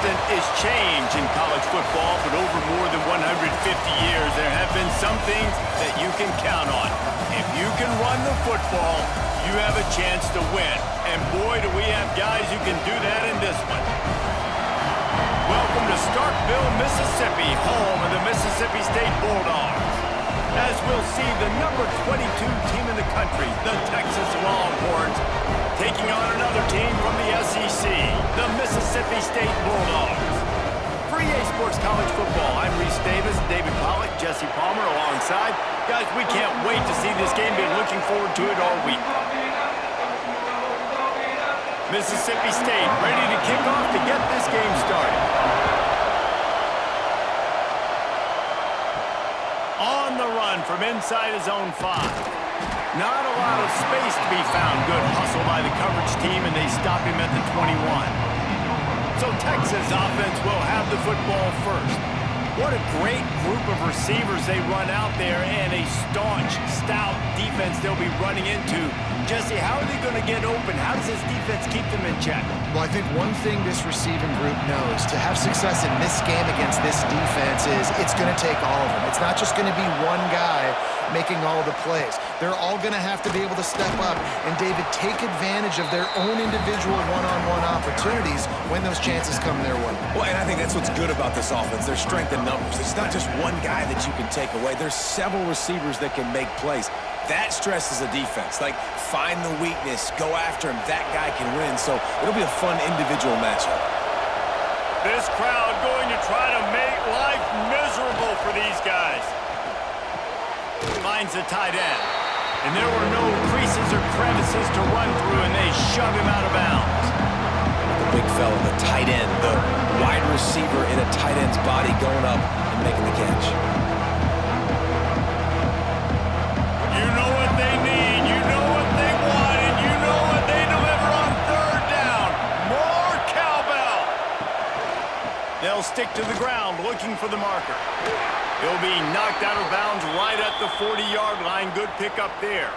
constant is change in college football, but over more than 150 years, there have been some things that you can count on. If you can run the football, you have a chance to win. And boy, do we have guys who can do that in this one. Welcome to Starkville, Mississippi, home of the Mississippi State Bulldogs. As we'll see, the number 22 team in the country, the Texas Longhorns, taking on another team from the SEC, the Mississippi State Bulldogs. For EA Sports College Football, I'm Reese Davis, David Pollack, Jesse Palmer alongside. Guys, we can't wait to see this game. Been looking forward to it all week. Mississippi State ready to kick off to get this game started. On the run from inside his own 5. Not a lot of space to be found. Good hustle by the coverage team, and they stop him at the 21. So Texas offense will have the football first. What a great group of receivers they run out there, and a staunch, stout defense they'll be running into. Jesse, how are they going to get open? How does this defense keep them in check? Well, I think one thing this receiving group knows, to have success in this game against this defense is it's going to take all of them. It's not just going to be one guy making all the plays. They're all going to have to be able to step up and, David, take advantage of their own individual one-on-one opportunities when those chances come their way. Well, and I think that's what's good about this offense, their strength in numbers. It's not just one guy that you can take away. There's several receivers that can make plays. That stresses the defense. Like, find the weakness, go after him. That guy can win. So it'll be a fun individual matchup. This crowd going to try to make life miserable for these guys. Finds the tight end. And there were no creases or crevices to run through, and they shove him out of bounds. The big fella, the tight end, the wide receiver in a tight end's body going up and making the catch. You know what they need, you know what they want, and you know what they deliver on third down. More cowbell. They'll stick to the ground looking for the marker. He'll be knocked out of bounds right at the 40-yard line. Good pickup there.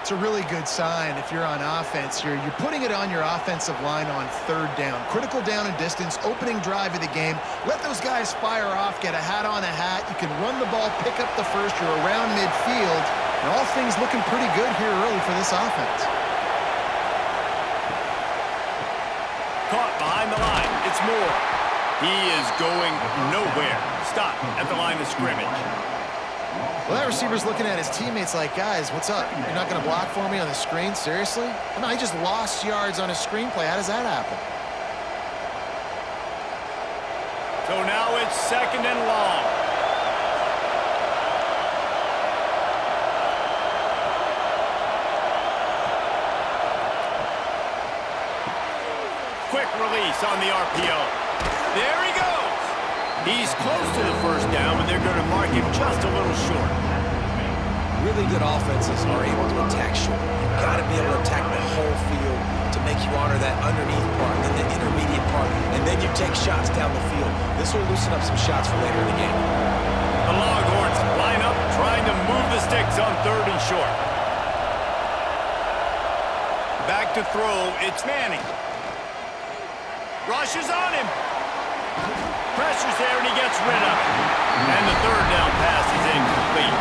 It's a really good sign if you're on offense here. You're putting it on your offensive line on third down. Critical down and distance, opening drive of the game. Let those guys fire off, get a hat on a hat. You can run the ball, pick up the first. You're around midfield. And all things looking pretty good here early for this offense. Caught behind the line. It's Moore. He is going nowhere. Stop at the line of scrimmage. Well, that receiver's looking at his teammates like, guys, what's up? You're not going to block for me on the screen? Seriously? Well, no, he just lost yards on a screenplay. How does that happen? So now it's 2nd and long. Quick release on the RPO. There he goes. He's close to the first down, but they're going to mark him just a little short. Really good offenses are able to attack short. You've got to be able to attack the whole field to make you honor that underneath part, then the intermediate part, and then you take shots down the field. This will loosen up some shots for later in the game. The Longhorns line up, trying to move the sticks on 3rd and short. Back to throw, it's Manning. Rushes on him. Pressure's there, and he gets rid of it. And the 3rd down pass is incomplete.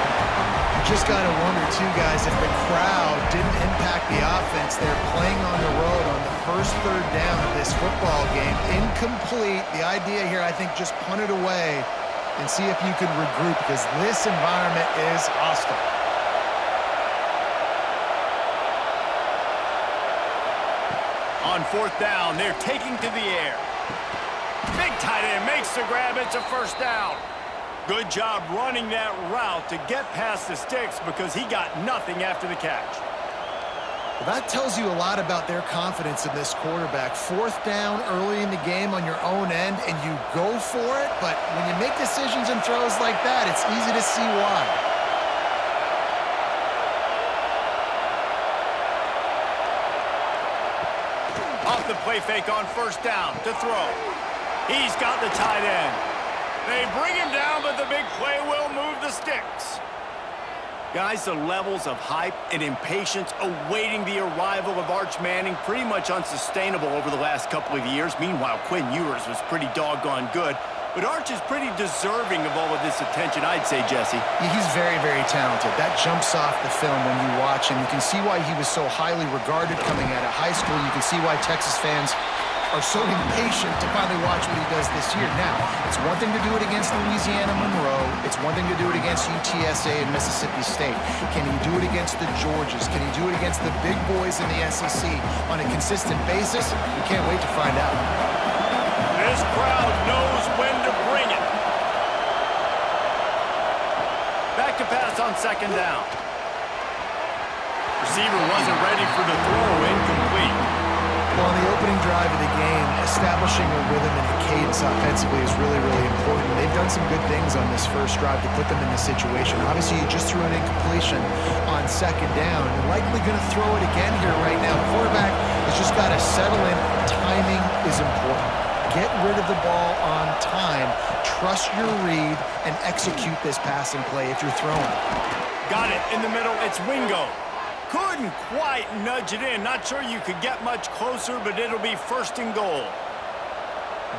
Just got to wonder, too, guys, if the crowd didn't impact the offense. They're playing on the road on the first 3rd down of this football game. Incomplete. The idea here, I think, just punt it away and see if you can regroup, because this environment is hostile. On 4th down, they're taking to the air. Big tight end makes the grab. It's a first down. Good job running that route to get past the sticks, because he got nothing after the catch. Well, that tells you a lot about their confidence in this quarterback. 4th down early in the game on your own end, and you go for it. But when you make decisions and throws like that, it's easy to see why. Off the play fake on 1st down to throw. He's got the tight end. They bring him down, but the big play will move the sticks. Guys, the levels of hype and impatience awaiting the arrival of Arch Manning pretty much unsustainable over the last couple of years. Meanwhile, Quinn Ewers was pretty doggone good. But Arch is pretty deserving of all of this attention, I'd say, Jesse. Yeah, he's very, very talented. That jumps off the film when you watch him. You can see why he was so highly regarded coming out of high school. You can see why Texas fans are so impatient to finally watch what he does this year. Now, it's one thing to do it against Louisiana Monroe. It's one thing to do it against UTSA and Mississippi State. Can he do it against the Georgias? Can he do it against the big boys in the SEC on a consistent basis? We can't wait to find out. This crowd knows when to bring it. Back to pass on second down. Receiver wasn't ready for the throw, incomplete. Well, on the opening drive of the game, establishing a rhythm and a cadence offensively is really, really important. They've done some good things on this first drive to put them in this situation. Obviously, you just threw an incompletion on second down. You're likely going to throw it again here right now. The quarterback has just got to settle in. Timing is important. Get rid of the ball on time. Trust your read and execute this passing play if you're throwing. Got it in the middle. It's Wingo. Couldn't quite nudge it in. Not sure you could get much closer, but it'll be first and goal.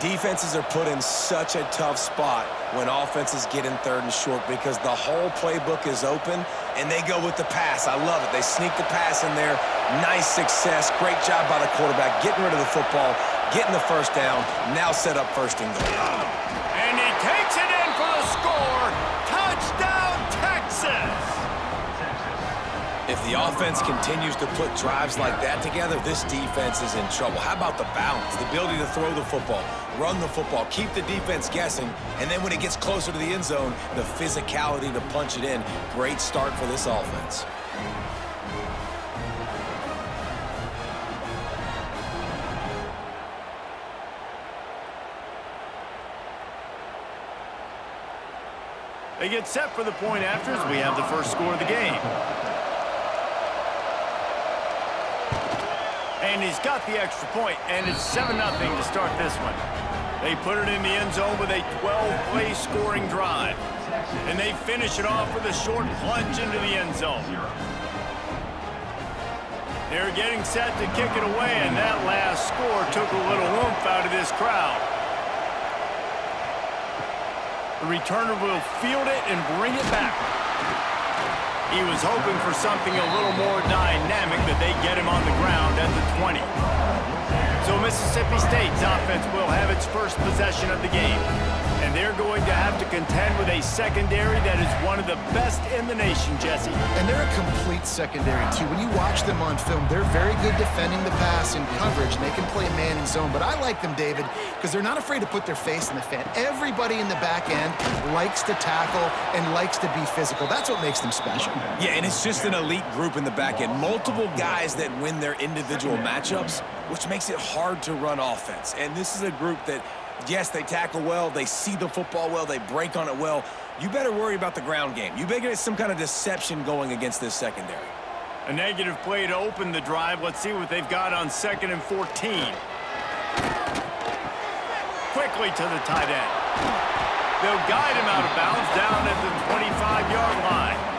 Defenses are put in such a tough spot when offenses get in third and short because the whole playbook is open and they go with the pass. I love it. They sneak the pass in there. Nice success. Great job by the quarterback getting rid of the football, getting the first down, now set up first and goal. And he takes it in for the score. Touchdown, Texas! If the offense continues to put drives like that together, this defense is in trouble. How about the balance, the ability to throw the football, run the football, keep the defense guessing, and then when it gets closer to the end zone, the physicality to punch it in. Great start for this offense. They get set for the point after as we have the first score of the game. And he's got the extra point, and it's 7-0 to start this one. They put it in the end zone with a 12-play scoring drive. And they finish it off with a short plunge into the end zone. They're getting set to kick it away, and that last score took a little oomph out of this crowd. The returner will field it and bring it back. He was hoping for something a little more dynamic, but they get him on the ground at the 20. So Mississippi State's offense will have its first possession of the game. And they're going to have to contend with a secondary that is one of the best in the nation, Jesse. And they're a complete secondary, too. When you watch them on film, they're very good defending the pass and coverage, and they can play man and zone. But I like them, David, because they're not afraid to put their face in the fan. Everybody in the back end likes to tackle and likes to be physical. That's what makes them special. Yeah, and it's just an elite group in the back end. Multiple guys that win their individual matchups, which makes it hard to run offense. And this is a group that, yes, they tackle well, they see the football well, they break on it well. You better worry about the ground game. You better get some kind of deception going against this secondary. A negative play to open the drive. Let's see what they've got on 2nd and 14. Quickly to the tight end. They'll guide him out of bounds down at the 25-yard line.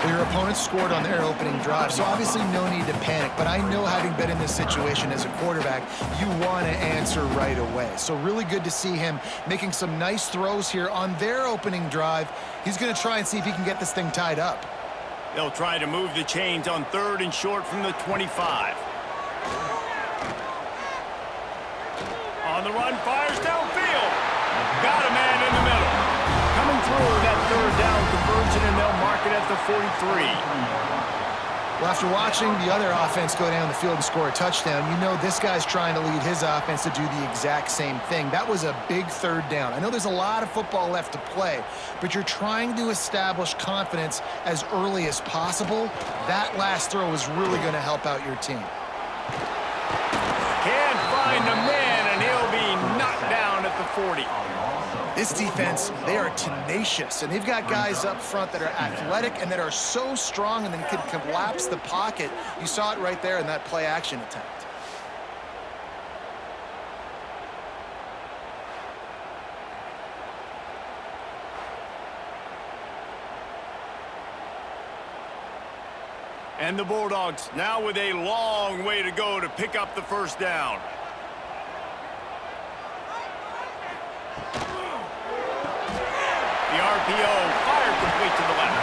Your opponent scored on their opening drive, so obviously no need to panic. But I know, having been in this situation as a quarterback, you want to answer right away. So really good to see him making some nice throws here on their opening drive. He's going to try and see if he can get this thing tied up. They'll try to move the chains on 3rd and short from the 25. On the run, fires downfield. Got a man in the middle. Coming through that 3rd down conversion, and they'll mark it at the 43. Well, after watching the other offense go down the field and score a touchdown, you know this guy's trying to lead his offense to do the exact same thing. That was a big 3rd down. I know there's a lot of football left to play, but you're trying to establish confidence as early as possible. That last throw is really going to help out your team. Can't find a man, and he'll be knocked down at the 40. This defense, they are tenacious, and they've got guys up front that are athletic and that are so strong and then can collapse the pocket. You saw it right there in that play-action attempt. And the Bulldogs now with a long way to go to pick up the first down. The RPO, fire complete to the left.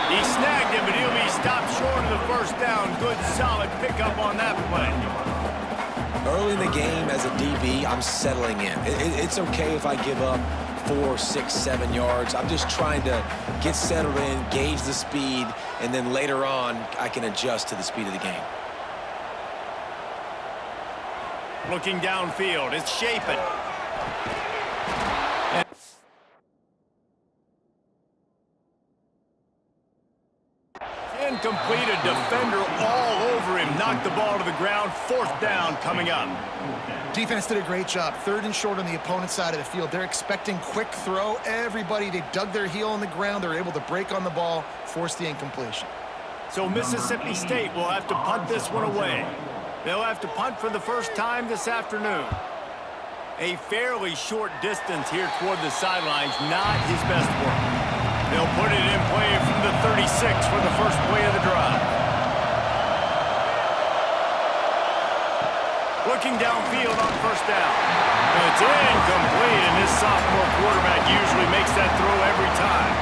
He snagged him, but he'll be stopped short of the first down. Good, solid pickup on that play. Early in the game as a DB, I'm settling in. It's okay if I give up 4, 6, 7 yards. I'm just trying to get settled in, gauge the speed, and then later on, I can adjust to the speed of the game. Looking downfield, it's Shapen. Incomplete, a defender all over him. Knocked the ball to the ground. Fourth down coming up. Defense did a great job. 3rd and short on the opponent's side of the field. They're expecting quick throw. Everybody, they dug their heel on the ground. They're able to break on the ball, force the incompletion. So Mississippi State will have to punt this one away. They'll have to punt for the first time this afternoon. A fairly short distance here toward the sidelines. Not his best work. They'll put it in play from the 36 for the first play of the drive. Looking downfield on first down. It's incomplete, and this sophomore quarterback usually makes that throw every time.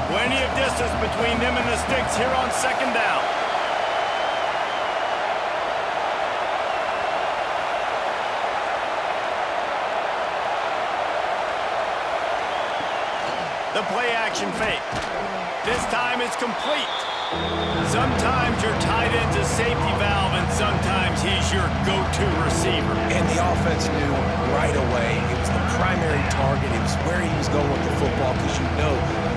Plenty of distance between them and the sticks here on second down. The play-action fake. This time it's complete. Sometimes your tight end's a safety valve, and sometimes he's your go-to receiver. And the offense knew right away it was the primary target. It was where he was going with the football, because you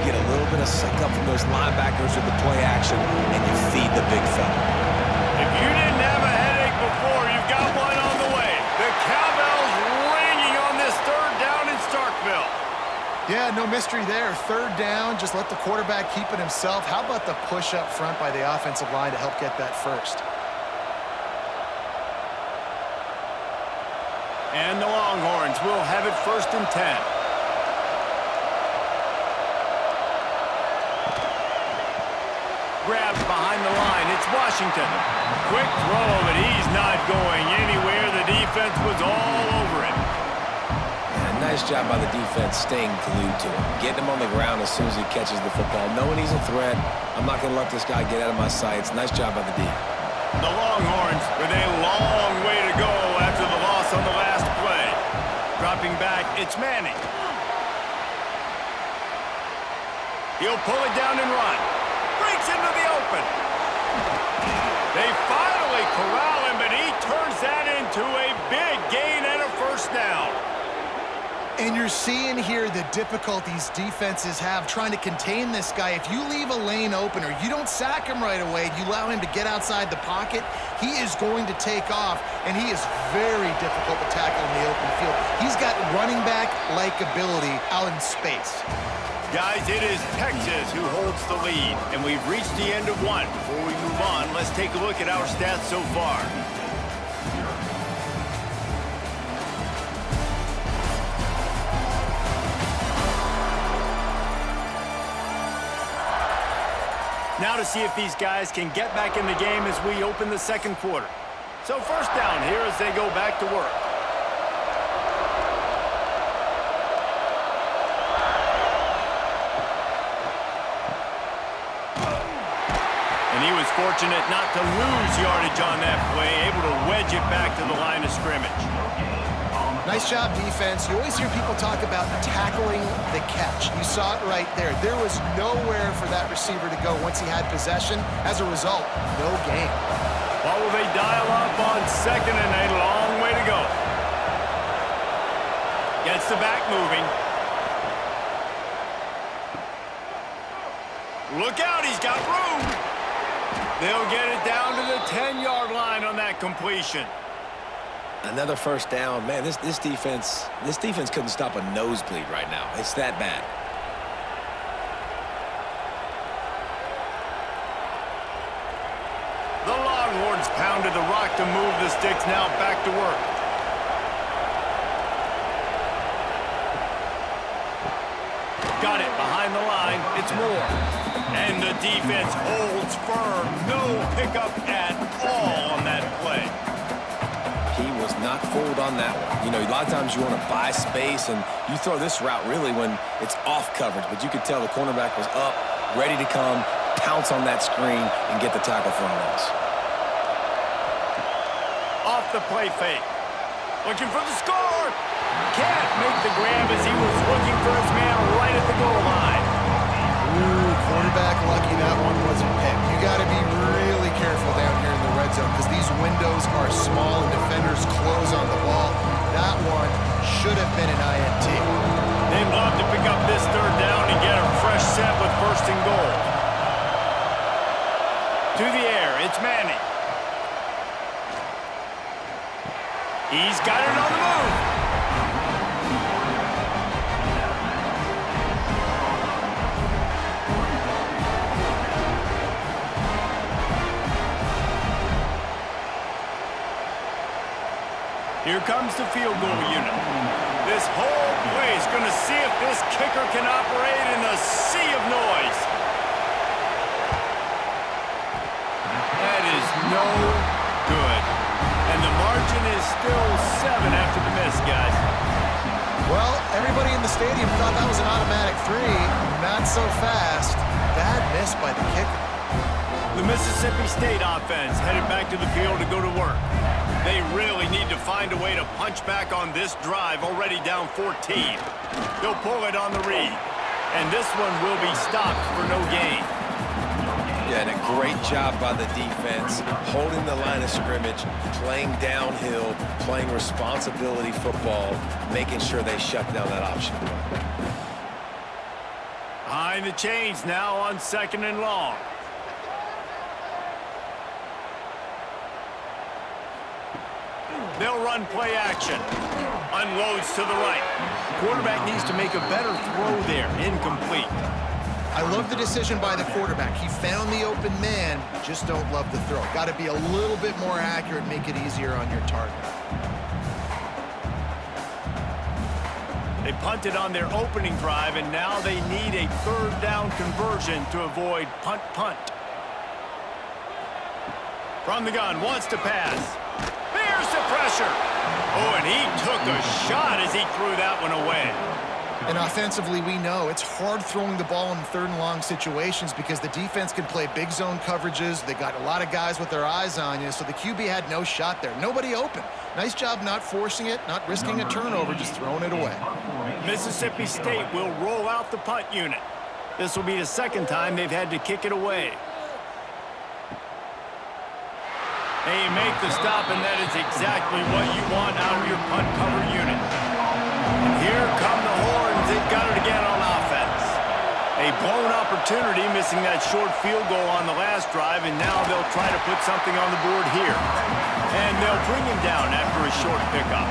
get a little bit of suck up from those linebackers with the play action, and you feed the big fella. If you didn't have a headache before, you've got one on the way. The cowbell's ringing on this 3rd down in Starkville. Yeah, no mystery there. 3rd down, just let the quarterback keep it himself. How about the push up front by the offensive line to help get that first? And the Longhorns will have it 1st and 10. Grabbed behind the line. It's Washington. Quick throw, but he's not going anywhere. The defense was all over it. Nice job by the defense staying glued to him, getting him on the ground as soon as he catches the football, knowing he's a threat. I'm not going to let this guy get out of my sights. Nice job by the D. The Longhorns with a long way to go after the loss on the last play. Dropping back, it's Manning. He'll pull it down and run. Breaks into the open. They finally corral him, but he turns that into a big gain and a first down. And you're seeing here the difficulties defenses have trying to contain this guy. If you leave a lane open or you don't sack him right away, you allow him to get outside the pocket, he is going to take off, and he is very difficult to tackle in the open field. He's got running back-like ability out in space. Guys, it is Texas who holds the lead, and we've reached the end of one. Before we move on, let's take a look at our stats so far. Now to see if these guys can get back in the game as we open the second quarter. So first down here as they go back to work. And he was fortunate not to lose yardage on that play, able to wedge it back to the line of scrimmage. Nice job, defense. You always hear people talk about tackling the catch. You saw it right there. There was nowhere for that receiver to go once he had possession. As a result, no gain. What will they dial up on second and a long way to go? Gets the back moving. Look out, he's got room. They'll get it down to the 10-yard line on that completion. Another first down. Man, this defense couldn't stop a nosebleed right now. It's that bad. The Longhorns pounded the rock to move the sticks, now back to work. It's Moore. And the defense holds firm. No pickup at all on that play. He was not fooled on that one. You know, a lot of times you want to buy space, and you throw this route really when it's off coverage. But you could tell the cornerback was up, ready to come, pounce on that screen, and get the tackle for a loss. Off the play fake. Looking for the score. Can't make the grab as he was looking for his man right at the goal line. Ooh, quarterback lucky that one wasn't picked. You got to be really careful down here in the red zone because these windows are small and defenders close on the ball. That one should have been an INT. They'd love to pick up this third down and get a fresh set with first and goal. To the air, it's Manning. He's got it on the move. Here comes the field goal unit. This whole play is going to see if this kicker can operate in a sea of noise. That is no good. And the margin is still 7 after the miss, guys. Well, everybody in the stadium thought that was an automatic 3. Not so fast. Bad miss by the kicker. The Mississippi State offense headed back to the field to go to work. They really need to find a way to punch back on this drive, already down 14. They'll pull it on the read. And this one will be stopped for no gain. Yeah, and a great job by the defense, holding the line of scrimmage, playing downhill, playing responsibility football, making sure they shut down that option. Behind the chains now on 2nd and long. They'll run play action. Unloads to the right. Quarterback needs to make a better throw there. Incomplete. I love the decision by the quarterback. He found the open man, just don't love the throw. Got to be a little bit more accurate, make it easier on your target. They punted on their opening drive, and now they need a third down conversion to avoid punt. From the gun, wants to pass. There's the pressure. Oh, and he took a shot as he threw that one away. And offensively, we know it's hard throwing the ball in 3rd and long situations because the defense can play big zone coverages. They got a lot of guys with their eyes on you, so the QB had no shot there. Nobody open. Nice job not forcing it, not risking a turnover, just throwing it away. Mississippi State will roll out the punt unit. This will be the 2nd time they've had to kick it away. They make the stop, and that is exactly what you want out of your punt cover unit. And here come the horns. They've got it again on offense. A blown opportunity, missing that short field goal on the last drive, and now they'll try to put something on the board here. And they'll bring him down after a short pickup.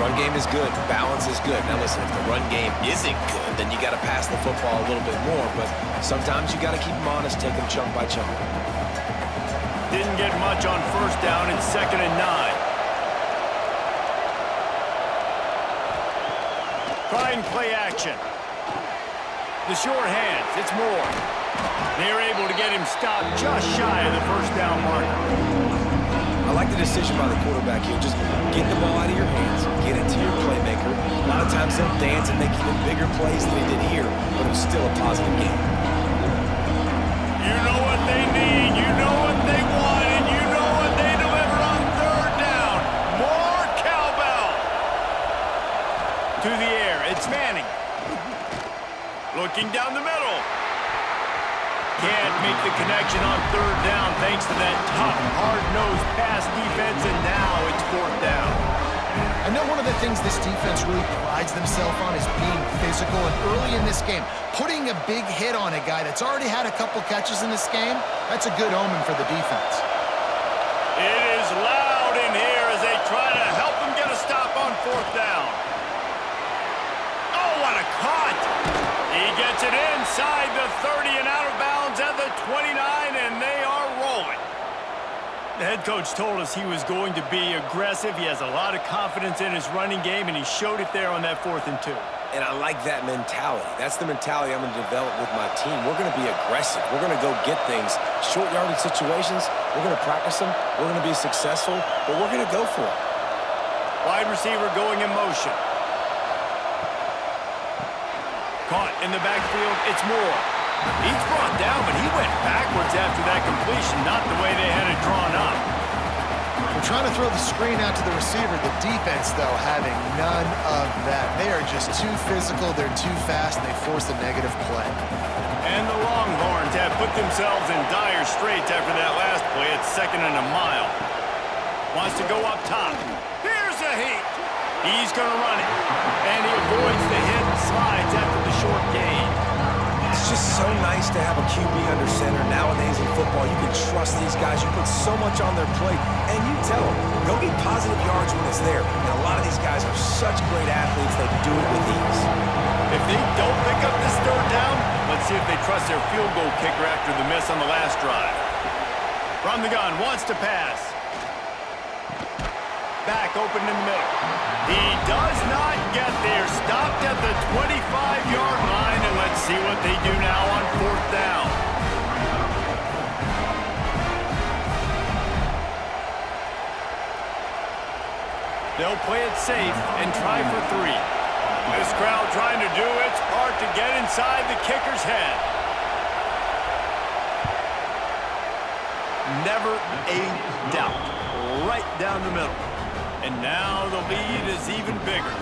Run game is good. Balance is good. Now listen, if the run game isn't good, then you got to pass the football a little bit more. But sometimes you got to keep them honest, take them chunk by chunk. Didn't get much on 1st down. It's 2nd and 9. Trying play action. The short hands. It's Moore. They're able to get him stopped just shy of the 1st down marker. I like the decision by the quarterback here. Just get the ball out of your hands, get it to your playmaker. A lot of times they'll dance and make even bigger plays than they did here, but it was still a positive game. You know what they need, you know what they want, and you know what they deliver on 3rd down. More cowbell. To the air, it's Manning. Looking down the middle. Can't make the connection on 3rd down thanks to that tough, hard-nosed pass defense, and now it's 4th down. I know one of the things this defense really prides themselves on is being physical, and early in this game, putting a big hit on a guy that's already had a couple catches in this game, that's a good omen for the defense. It is loud in here as they try to help them get a stop on 4th down. Oh, what a cut! He gets it inside the 30 and out of bounds at the 29, and they are rolling. The head coach told us he was going to be aggressive. He has a lot of confidence in his running game, and he showed it there on that 4th and 2. And I like that mentality. That's the mentality I'm going to develop with my team. We're going to be aggressive. We're going to go get things. Short yardage situations, we're going to practice them. We're going to be successful, but we're going to go for it. Wide receiver going in motion. Caught in the backfield, it's Moore. He's brought down, but he went backwards after that completion, not the way they had it drawn up. They're trying to throw the screen out to the receiver. The defense, though, having none of that. They are just too physical, they're too fast, and they force a negative play. And the Longhorns have put themselves in dire straits after that last play at 2nd and a mile. Wants to go up top. Here's a heat. He's going to run it. And he avoids the hit and slides after the short gain. It's just so nice to have a QB under center. Nowadays in football, you can trust these guys. You put so much on their plate, and you tell them, go get positive yards when it's there. And a lot of these guys are such great athletes, they do it with ease. If they don't pick up this 3rd down, let's see if they trust their field goal kicker after the miss on the last drive. From the gun, wants to pass. Back open in the middle. He does not get there. Stopped at the 25-yard line, and let's see what they do now on 4th down. They'll play it safe and try for 3. This crowd trying to do its part to get inside the kicker's head. Never a doubt. Right down the middle. And now the lead is even bigger.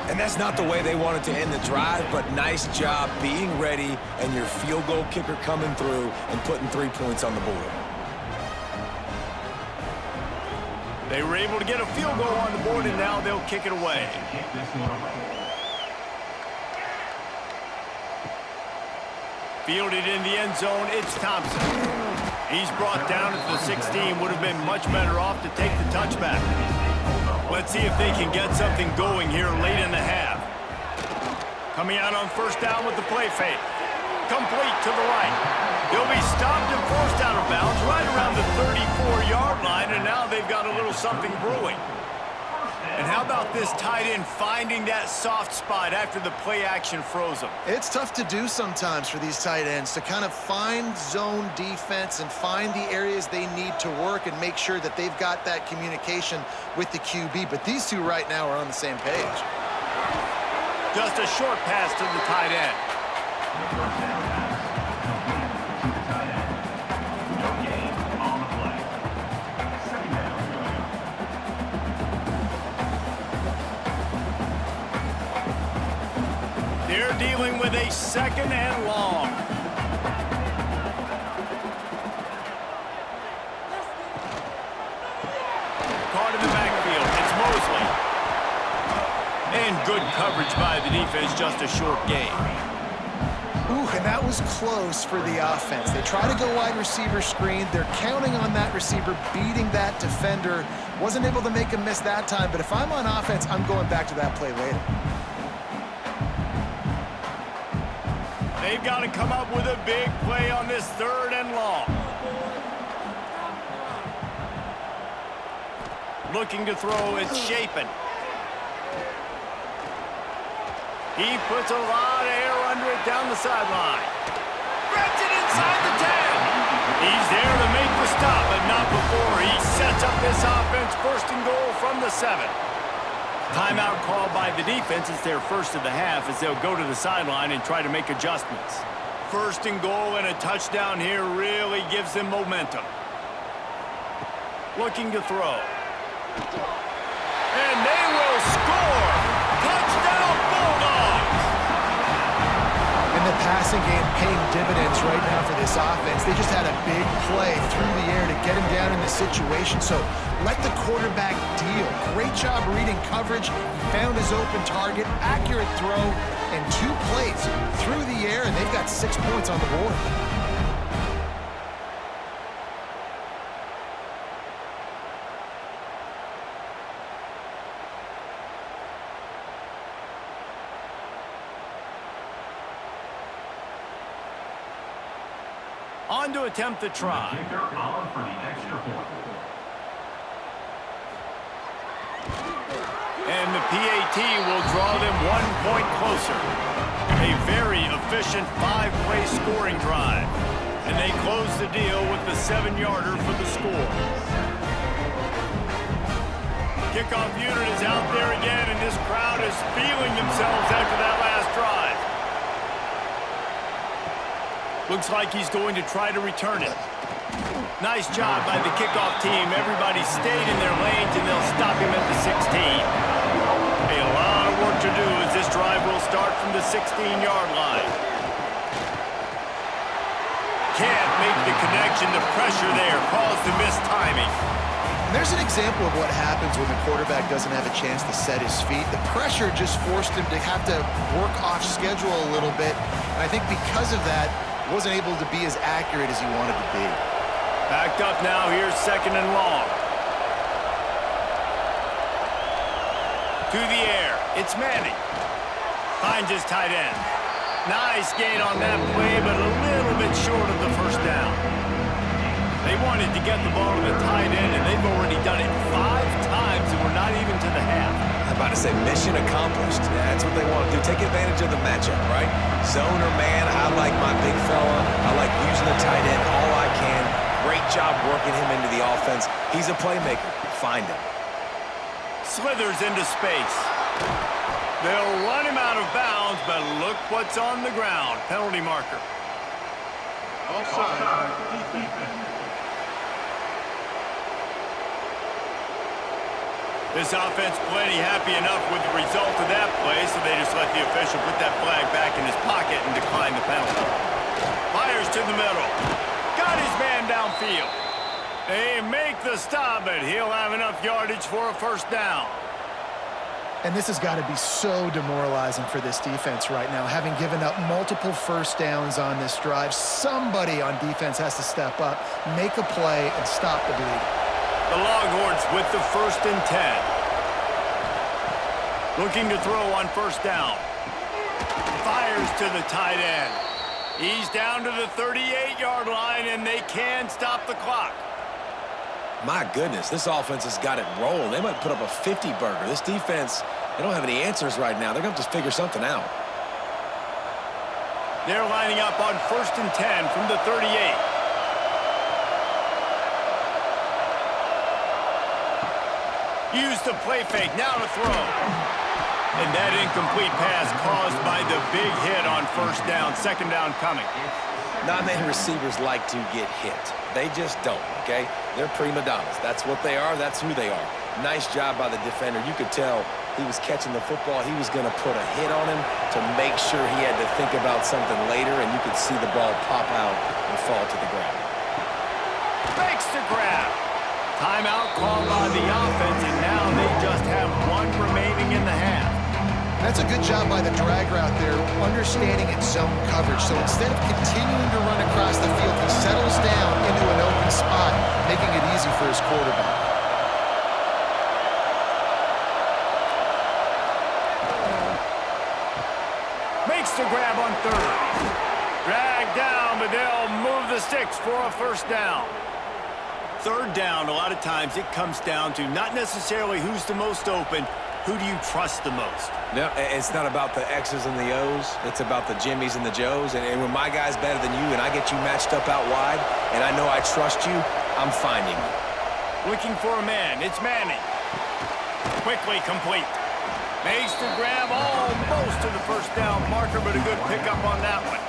And that's not the way they wanted to end the drive, but nice job being ready and your field goal kicker coming through and putting 3 points on the board. They were able to get a field goal on the board, and now they'll kick it away. Fielded in the end zone, it's Thompson. He's brought down at the 16. Would have been much better off to take the touchback. Let's see if they can get something going here late in the half. Coming out on 1st down with the play fake. Complete to the right. He'll be stopped and forced out of bounds right around the 34-yard line, and now they've got a little something brewing. And how about this tight end finding that soft spot after the play action froze him? It's tough to do sometimes for these tight ends to kind of find zone defense and find the areas they need to work and make sure that they've got that communication with the QB. But these two right now are on the same page. Just a short pass to the tight end. They're dealing with a 2nd and long. Caught in the backfield. It's Mosley. And good coverage by the defense, just a short gain. Ooh, and that was close for the offense. They try to go wide receiver screen. They're counting on that receiver beating that defender. Wasn't able to make him miss that time, but if I'm on offense, I'm going back to that play later. They've got to come up with a big play on this 3rd and long. Looking to throw, it's Shapen. He puts a lot of air under it down the sideline. Grabs it inside the 10. He's there to make the stop, but not before he sets up this offense 1st and goal from the 7. Timeout called by the defense. It's their 1st of the half as they'll go to the sideline and try to make adjustments. 1st and goal and a touchdown here really gives them momentum. Looking to throw. And they will score! Touchdown Bulldogs! And the passing game paying dividends right now for this offense. They just had a big play through the air to get him down in the situation. So let the quarterback deal. Great job reading coverage. He found his open target, accurate throw, and 2 plays through the air, and they've got 6 points on the board. On to attempt the try. And the PAT will draw them 1 point closer. A very efficient 5-play scoring drive. And they close the deal with the 7-yarder for the score. Kickoff unit is out there again, and this crowd is feeling themselves after that last drive. Looks like he's going to try to return it. Nice job by the kickoff team. Everybody stayed in their lanes, and they'll stop him at the 16. A lot of work to do as this drive will start from the 16-yard line. Can't make the connection. The pressure there caused the missed timing. And there's an example of what happens when the quarterback doesn't have a chance to set his feet. The pressure just forced him to have to work off schedule a little bit. And I think because of that, wasn't able to be as accurate as he wanted to be. Backed up now. Here's 2nd and long. To the air. It's Manning. Finds his tight end. Nice gain on that play, but a little bit short of the first down. They wanted to get the ball to the tight end, and they've already done it 5 times, and we're not even to the half. I'm about to say mission accomplished. Yeah, that's what they want to do. Take advantage of the matchup, right? Zone or man, I like my big fella. I like using the tight end all I can. Great job working him into the offense. He's a playmaker. Find him. Slithers into space. They'll run him out of bounds, but look what's on the ground. Penalty marker. Offside. This offense plenty happy enough with the result of that play, so they just let the official put that flag back in his pocket and decline the penalty. Fires to the middle. Got his man downfield. They make the stop, but he'll have enough yardage for a first down. And this has got to be so demoralizing for this defense right now. Having given up multiple first downs on this drive, somebody on defense has to step up, make a play, and stop the bleeding. The Longhorns with the 1st and 10. Looking to throw on first down. Fires to the tight end. He's down to the 38-yard line, and they can stop the clock. My goodness, this offense has got it rolling. They might put up a 50-burger. This defense, they don't have any answers right now. They're going to have to figure something out. They're lining up on 1st and 10 from the 38. Use the play fake, now to throw. And that incomplete pass caused by the big hit on first down. 2nd down coming. Not many receivers like to get hit. They just don't, okay? They're prima donnas. That's what they are. That's who they are. Nice job by the defender. You could tell he was catching the football. He was going to put a hit on him to make sure he had to think about something later, and you could see the ball pop out and fall to the ground. Makes the grab. Timeout called by the offense, and now they just have 1 remaining in the half. That's a good job by the drag route there, understanding its zone coverage. So instead of continuing to run across the field, he settles down into an open spot, making it easy for his quarterback. Makes the grab on 3rd. Dragged down, but they'll move the sticks for a first down. 3rd down, a lot of times it comes down to not necessarily who's the most open, who do you trust the most? No, it's not about the X's and the O's. It's about the Jimmies and the Joes. And when my guy's better than you and I get you matched up out wide and I know I trust you, I'm finding you. Looking for a man. It's Manning. Quickly complete. Makes the grab almost to the first down marker, but a good pickup on that one.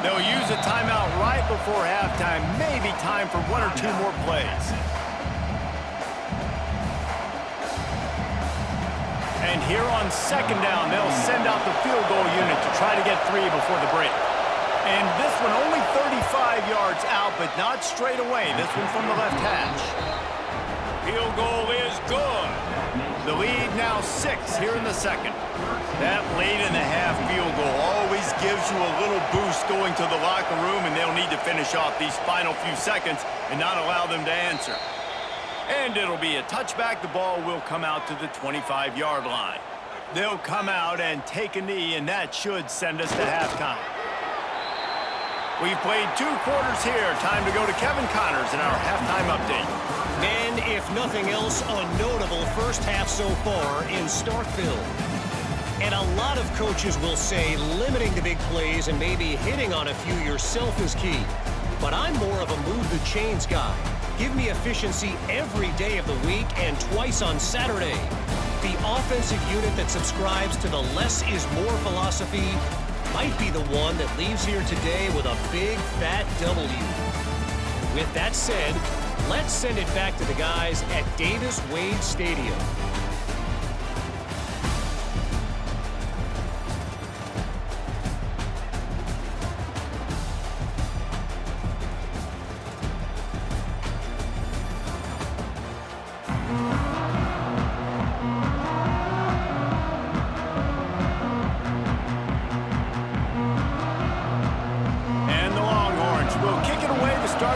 They'll use a timeout right before halftime. Maybe time for 1 or 2 more plays. And here on 2nd down, they'll send out the field goal unit to try to get 3 before the break. And this one only 35 yards out, but not straight away. This one from the left hash. Field goal is good. The lead now 6 here in the 2nd. That late in the half field goal always gives you a little boost going to the locker room, and they'll need to finish off these final few seconds and not allow them to answer. And it'll be a touchback. The ball will come out to the 25-yard line. They'll come out and take a knee, and that should send us to halftime. We've played 2 quarters here. Time to go to Kevin Connors in our halftime update. And if nothing else, a notable first half so far in Starkville. And a lot of coaches will say limiting the big plays and maybe hitting on a few yourself is key. But I'm more of a move the chains guy. Give me efficiency every day of the week and twice on Saturday. The offensive unit that subscribes to the less is more philosophy might be the one that leaves here today with a big fat W. With that said, let's send it back to the guys at Davis-Wade Stadium.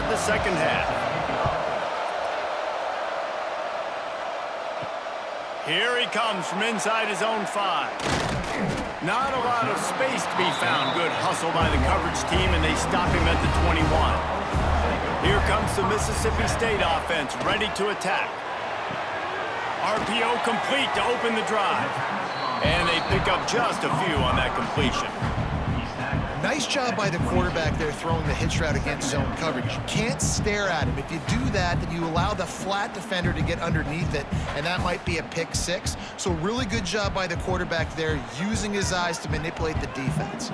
The second half. Here he comes from inside his own 5. Not a lot of space to be found. Good hustle by the coverage team, and they stop him at the 21. Here comes the Mississippi State offense, ready to attack. RPO complete to open the drive. And they pick up just a few on that completion. Nice job by the quarterback there throwing the hitch route against zone coverage. You can't stare at him. If you do that, then you allow the flat defender to get underneath it, and that might be a pick 6. So really good job by the quarterback there, using his eyes to manipulate the defense.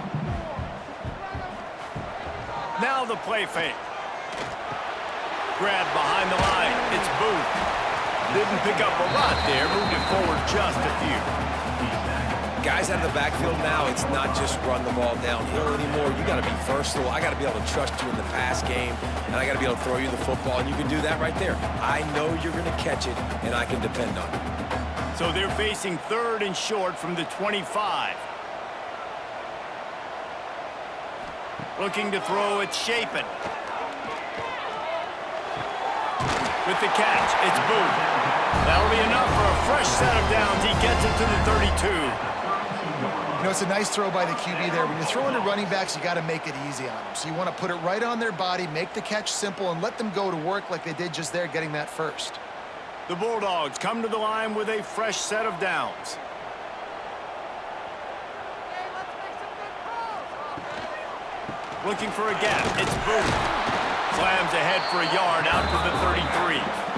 Now the play fake. Grab behind the line. It's Booth. Didn't pick up a lot there. Moved it forward just a few. Guys out of the backfield now, it's not just run the ball downhill anymore. You got to be versatile. I got to be able to trust you in the pass game, and I got to be able to throw you the football, and you can do that right there. I know you're going to catch it, and I can depend on it. So they're facing 3rd and short from the 25. Looking to throw, it's Shapen. With the catch, it's Booth. That'll be enough for a fresh set of downs. He gets it to the 32. You know, it's a nice throw by the QB there. When you're throwing to running backs, you got to make it easy on them. So you want to put it right on their body, make the catch simple, and let them go to work like they did just there, getting that first. The Bulldogs come to the line with a fresh set of downs. Looking for a gap. It's Booth. Slams ahead for a yard out to the 33.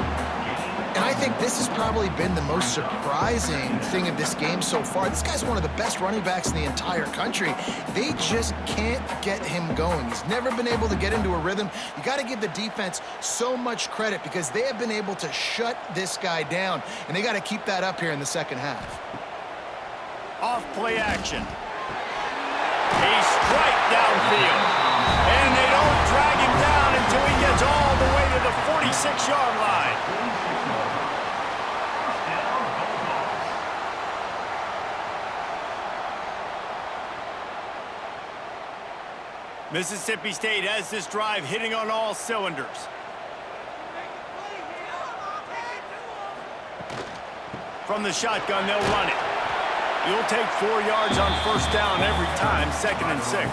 And I think this has probably been the most surprising thing of this game so far. This guy's one of the best running backs in the entire country. They just can't get him going. He's never been able to get into a rhythm. You got to give the defense so much credit because they have been able to shut this guy down, and they got to keep that up here in the second half. Off play action. A strike downfield. And they don't drag him down until he gets all the way to the 46-yard line. Mississippi State has this drive hitting on all cylinders. From the shotgun, they'll run it. You'll take 4 yards on first down every time, 2nd and 6.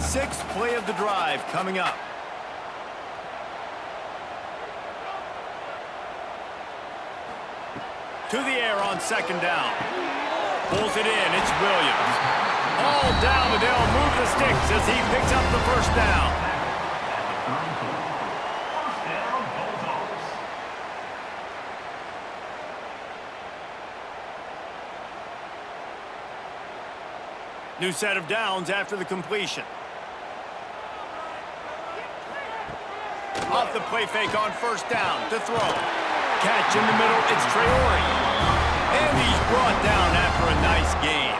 Sixth play of the drive coming up. To the air on 2nd down. Pulls it in. It's Williams. All down, and they'll move the sticks as he picks up the first down. New set of downs after the completion. Off the play fake on first down to throw. Catch in the middle, it's Traore. And he's brought down after a nice gain.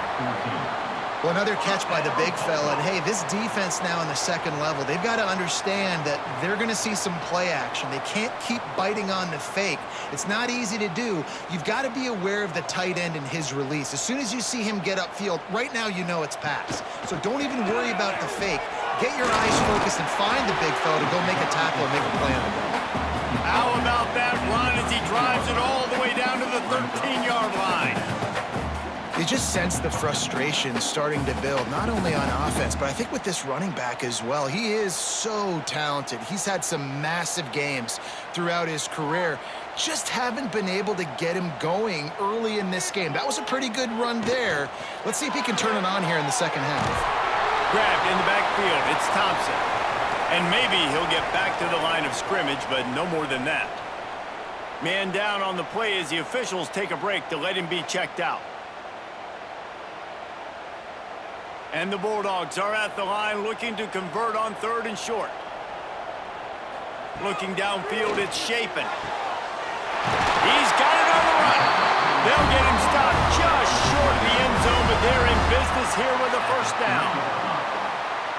Well, another catch by the big fella. And, hey, this defense now in the second level, they've got to understand that they're going to see some play action. They can't keep biting on the fake. It's not easy to do. You've got to be aware of the tight end and his release. As soon as you see him get upfield, right now you know it's pass. So don't even worry about the fake. Get your eyes focused and find the big fella to go make a tackle and make a play on the ball. How about that run as he drives it all the way down to the 13-yard line? just sense the frustration starting to build, not only on offense, but I think with this running back as well. He is so talented. He's had some massive games throughout his career. Just haven't been able to get him going early in this game. That was a pretty good run there. Let's see if he can turn it on here in the second half. Grabbed in the backfield. It's Thompson. And maybe he'll get back to the line of scrimmage, but no more than that. Man down on the play as the officials take a break to let him be checked out. And the Bulldogs are at the line looking to convert on 3rd and short. Looking downfield, it's Shapen. He's got it on the run. They'll get him stopped just short of the end zone, but they're in business here with a first down.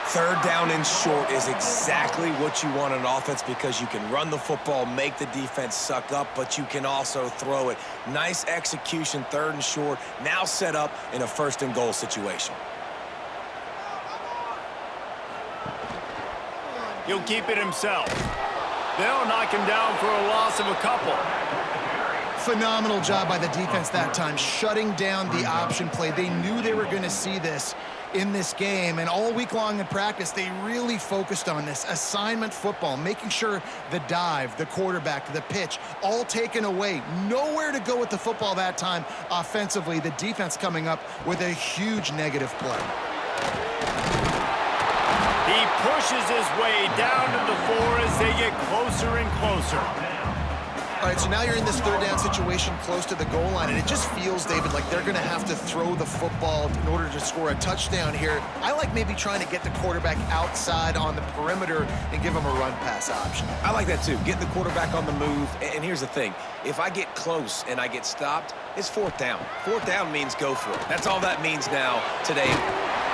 3rd down and short is exactly what you want on offense because you can run the football, make the defense suck up, but you can also throw it. Nice execution, 3rd and short, now set up in a 1st and goal situation. He'll keep it himself. They'll knock him down for a loss of a couple. Phenomenal job by the defense that time, shutting down the option play. They knew they were going to see this in this game, and all week long in practice, they really focused on this assignment football, making sure the dive, the quarterback, the pitch, all taken away. Nowhere to go with the football that time offensively. The defense coming up with a huge negative play. He pushes his way down to the 4 as they get closer and closer. All right, so now you're in this 3rd down situation close to the goal line, and it just feels, David, like they're going to have to throw the football in order to score a touchdown here. I like maybe trying to get the quarterback outside on the perimeter and give him a run-pass option. I like that too. Get the quarterback on the move. And here's the thing. If I get close and I get stopped, it's 4th down. 4th down means go for it. That's all that means now today.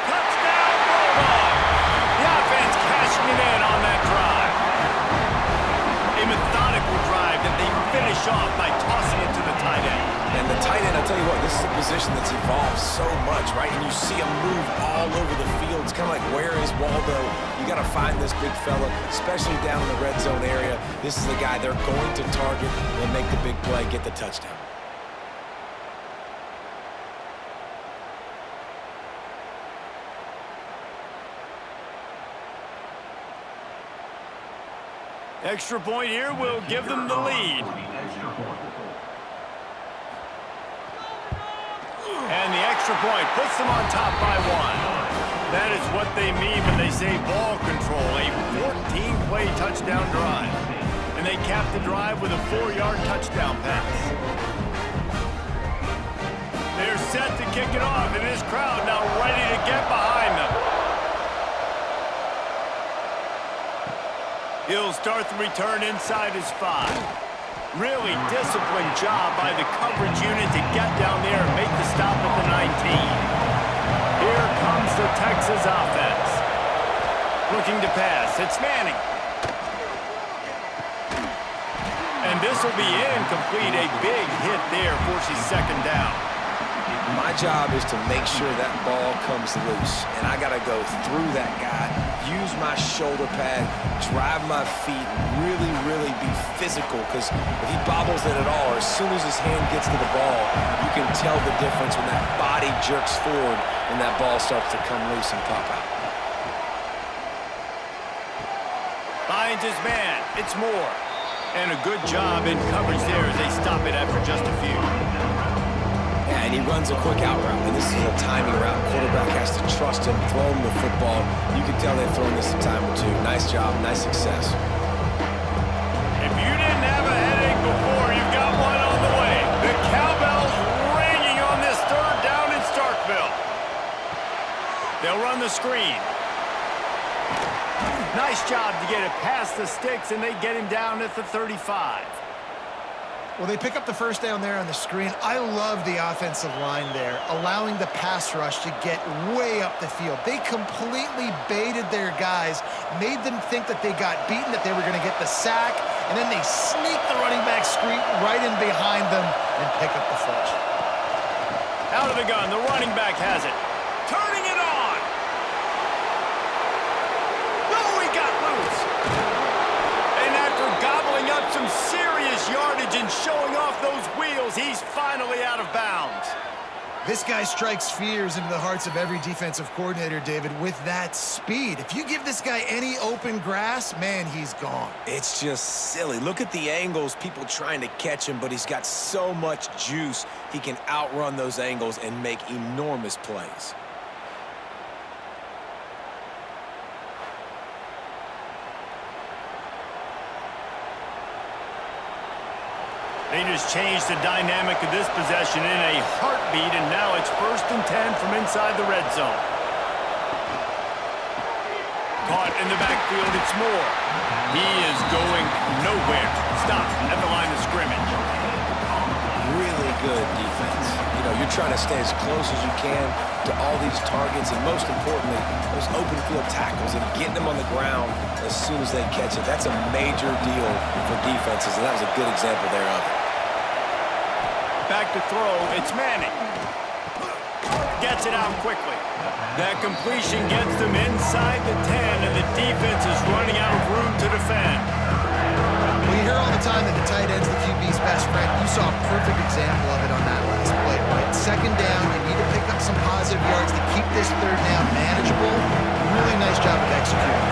Touchdown, Bulldogs! The offense cashing it in on that drive. A methodical drive that they finish off by tossing it to the tight end. And the tight end, I'll tell you what, this is a position that's evolved so much, right? And you see him move all over the field. It's kind of like, where is Waldo? You got to find this big fella, especially down in the red zone area. This is the guy they're going to target and make the big play, get the touchdown. Extra point here will give them the lead. And the extra point puts them on top by 1. That is what they mean when they say ball control, a 14-play touchdown drive. And they cap the drive with a 4-yard touchdown pass. They're set to kick it off, and this crowd now ready to get behind them. He'll start the return inside his 5. Really disciplined job by the coverage unit to get down there and make the stop at the 19. Here comes the Texas offense. Looking to pass. It's Manning. And this will be incomplete. A big hit there forces 2nd down. My job is to make sure that ball comes loose, and I got to go through that guy, use my shoulder pad, drive my feet, really be physical, because if he bobbles it at all, or as soon as his hand gets to the ball, you can tell the difference when that body jerks forward and that ball starts to come loose and pop out. Finds his man. It's Moore. And a good job in coverage there as they stop it after just a few. And he runs a quick out route, and this is a timing route. Quarterback has to trust him, throw him the football. You can tell they've thrown this a time or two. Nice job, nice success. If you didn't have a headache before, you've got one on the way. The cowbells ringing on this 3rd down in Starkville. They'll run the screen. Nice job to get it past the sticks, and they get him down at the 35. Well, they pick up the 1st down there on the screen. I love the offensive line there, allowing the pass rush to get way up the field. They completely baited their guys, made them think that they got beaten, that they were going to get the sack, and then they sneak the running back screen right in behind them and pick up the first. Out of the gun, the running back has it. Turning it on. No, he got loose. And after gobbling up some serious yardage and showing off those wheels, he's finally out of bounds. This guy strikes fears into the hearts of every defensive coordinator, David, with that speed. If you give this guy any open grass, man, he's gone. It's just silly. Look at the angles, people trying to catch him, but he's got so much juice. He can outrun those angles and make enormous plays. They just changed the dynamic of this possession in a heartbeat, and now it's 1st and 10 from inside the red zone. Caught in the backfield, it's Moore. He is going nowhere. Stop at the line of scrimmage. Really good defense. You know, you're trying to stay as close as you can to all these targets, and most importantly, those open field tackles and getting them on the ground as soon as they catch it. That's a major deal for defenses, and that was a good example there of it. Back to throw, it's Manning. Gets it out quickly. That completion gets them inside the 10, and the defense is running out of room to defend. We hear all the time that the tight end's the QB's best friend. You saw a perfect example of it on that last play, right? 2nd down, you need to pick up some positive yards to keep this 3rd down manageable. Really nice job of executing.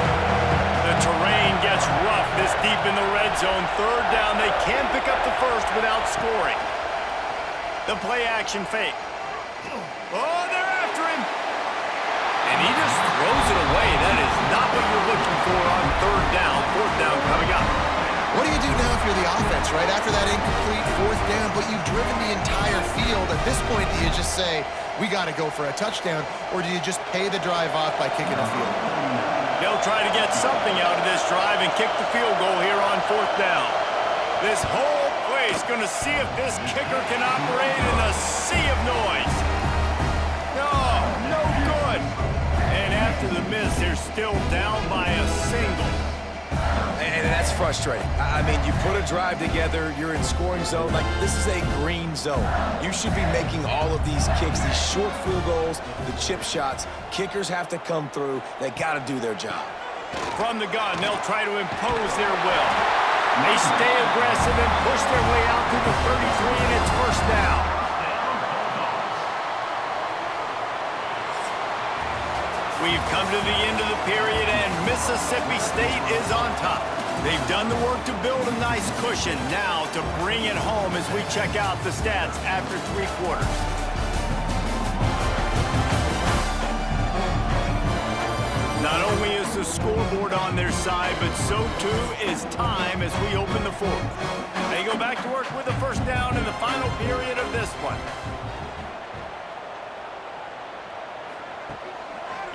The terrain gets rough this deep in the red zone. 3rd down, they can't pick up the first without scoring. The play-action fake. Oh, they're after him. And he just throws it away. That is not what you're looking for on 3rd down. 4th down coming up. What do you do now if you're the offense, right? After that incomplete 4th down, but you've driven the entire field. At this point, do you just say, we got to go for a touchdown, or do you just pay the drive off by kicking a field goal? They'll try to get something out of this drive and kick the field goal here on 4th down. This whole place going to see if this kicker can operate in a sea of noise. No good. And after the miss, they're still down by a single. And that's frustrating. I mean, you put a drive together, you're in scoring zone. Like, this is a green zone. You should be making all of these kicks, these short field goals, the chip shots. Kickers have to come through. They got to do their job. From the gun, they'll try to impose their will. They stay aggressive and push their way out to the 33, and it's 1st down. We've come to the end of the period, and Mississippi State is on top. They've done the work to build a nice cushion. Now to bring it home as we check out the stats after 3 quarters. Not only is the scoreboard on their side, but so too is time as we open the 4th. They go back to work with the 1st down in the final period of this one.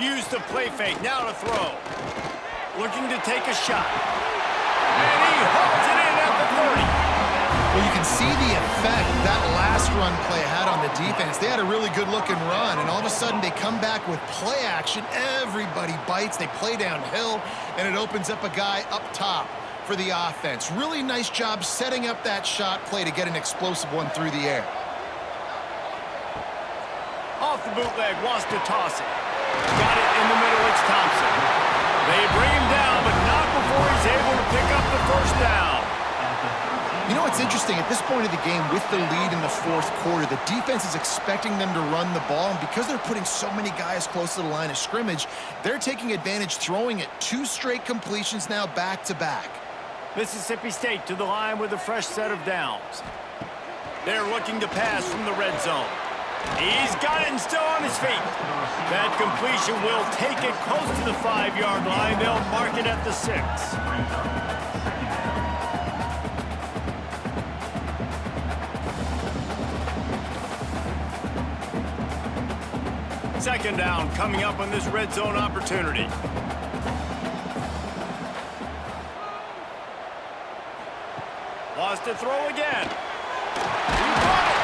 Use the play fake, now to throw. Looking to take a shot. And he holds it in at the 30. Well, you can see the effect that last run play had on the defense. They had a really good-looking run, and all of a sudden they come back with play action. Everybody bites. They play downhill, and it opens up a guy up top for the offense. Really nice job setting up that shot play to get an explosive one through the air. Off the bootleg, wants to toss it. Got it in the middle, it's Thompson. They bring him down, but not before he's able to pick up the 1st down. You know what's interesting? At this point of the game, with the lead in the 4th quarter, the defense is expecting them to run the ball, and because they're putting so many guys close to the line of scrimmage, they're taking advantage, throwing it 2 straight completions now back-to-back. Mississippi State to the line with a fresh set of downs. They're looking to pass from the red zone. He's got it and still on his feet. That completion will take it close to the 5-yard line. They'll mark it at the 6. 2nd down coming up on this red zone opportunity. Wants to throw again. He got it.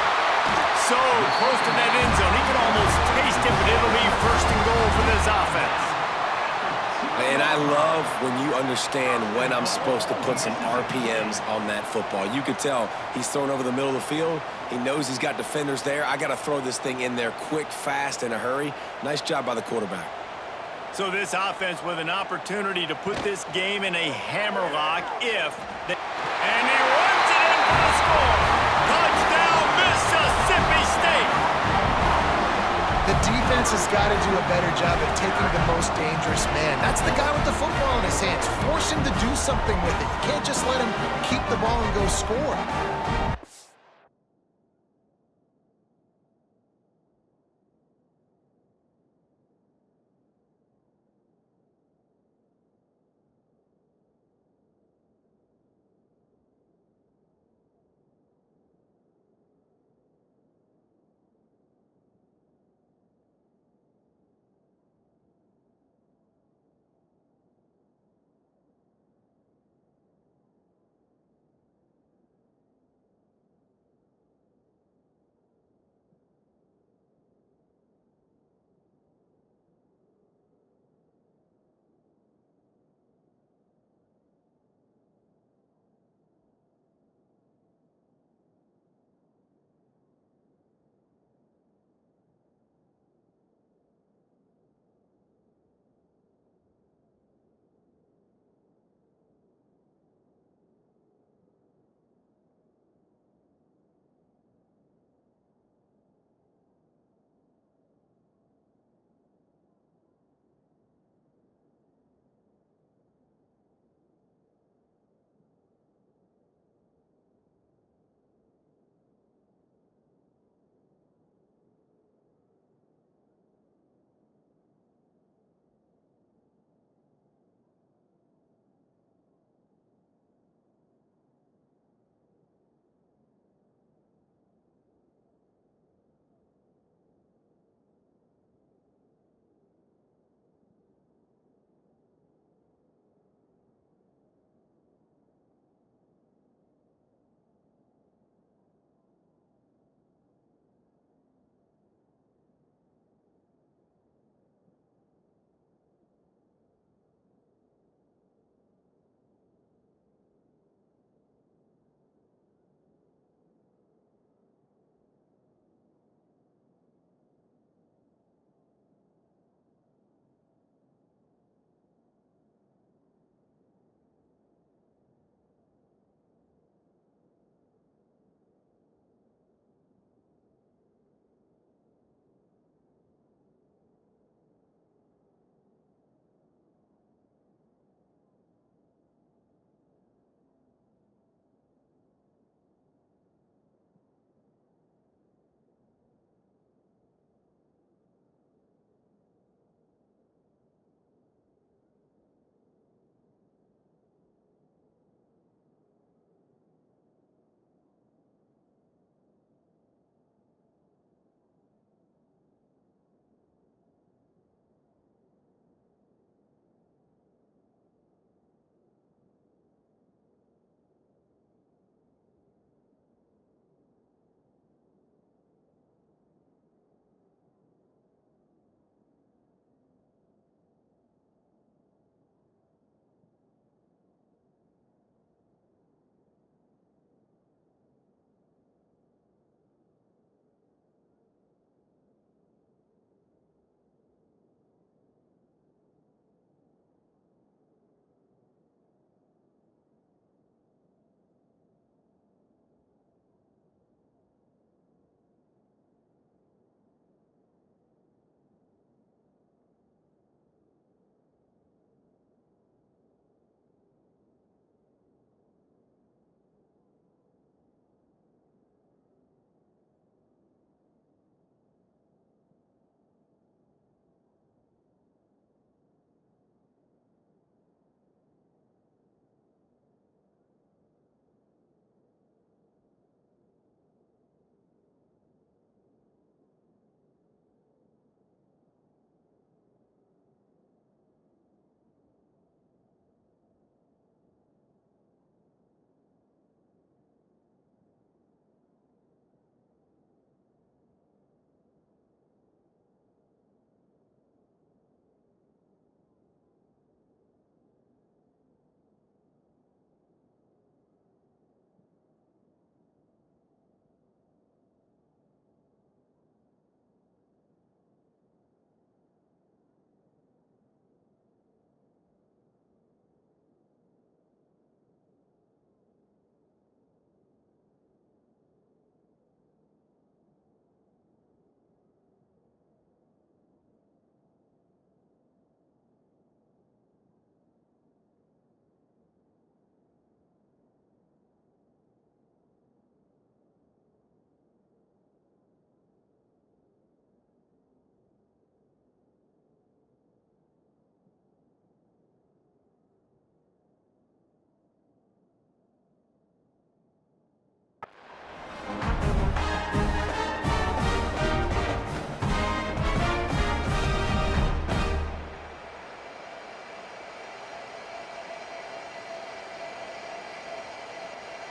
So close to that end zone. He can almost taste it, but it'll be 1st and goal for this offense. And I love when you understand when I'm supposed to put some RPMs on that football. You could tell he's thrown over the middle of the field. He knows he's got defenders there. I got to throw this thing in there quick, fast, in a hurry. Nice job by the quarterback. So this offense with an opportunity to put this game in a hammerlock if they... And he runs it in for the score. Touchdown, Mississippi State. defense has got to do a better job of taking the most dangerous man. That's the guy with the football in his hands. Force him to do something with it. You can't just let him keep the ball and go score.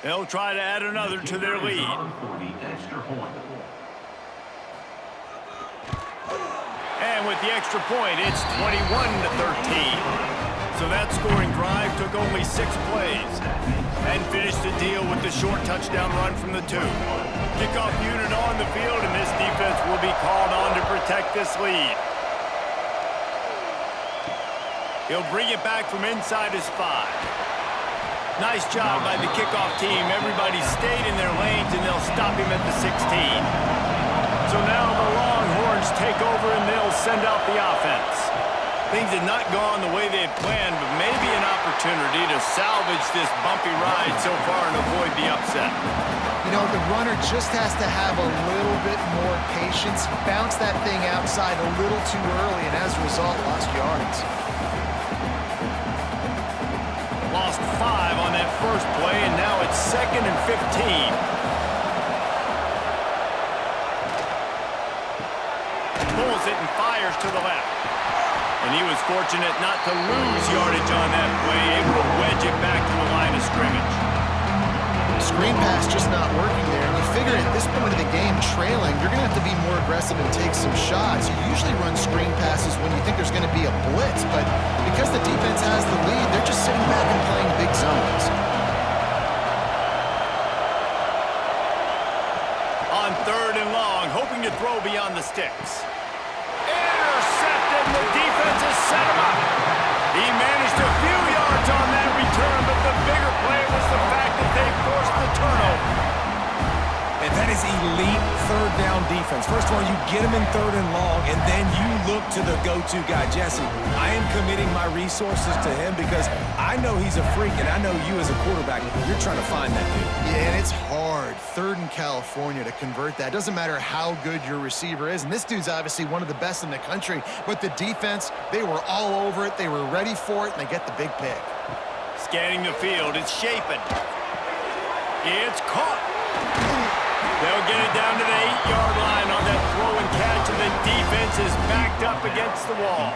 They'll try to add another to their lead. And with the extra point, it's 21-13. So that scoring drive took only 6 plays and finished the deal with the short touchdown run from the 2. Kickoff unit on the field, and this defense will be called on to protect this lead. He'll bring it back from inside his 5. Nice job by the kickoff team. Everybody stayed in their lanes, and they'll stop him at the 16. So now the Longhorns take over, and they'll send out the offense. Things had not gone the way they had planned, but maybe an opportunity to salvage this bumpy ride so far and avoid the upset. You know, the runner just has to have a little bit more patience, bounce that thing outside a little too early, and as a result, lost yards. Lost 5 on that first play, and now it's 2nd and 15. Pulls it and fires to the left. And he was fortunate not to lose yardage on that play, able to wedge it back to the line of scrimmage. Screen pass just not working there. And you figure at this point of the game, trailing, you're going to have to be more aggressive and take some shots. You usually run screen passes when you think there's going to be a blitz, but because the defense has the lead, they're just sitting back and playing big zones. On 3rd and long, hoping to throw beyond the sticks. Intercepted, the defense has set him up. He managed a few yards on that return, but the bigger play was the fact that they forced the turnover. And that is elite 3rd down defense. First of all, you get him in 3rd and long, and then you look to the go-to guy. Jesse, I am committing my resources to him because I know he's a freak, and I know you as a quarterback, you're trying to find that dude. Yeah, and it's hard, 3rd in California, to convert that. Doesn't matter how good your receiver is, and this dude's obviously one of the best in the country, but the defense, they were all over it, they were ready for it, and they get the big pick. Scanning the field, it's Shapen. It's caught. They'll get it down to the 8-yard line on that throw and catch, and the defense is backed up against the wall.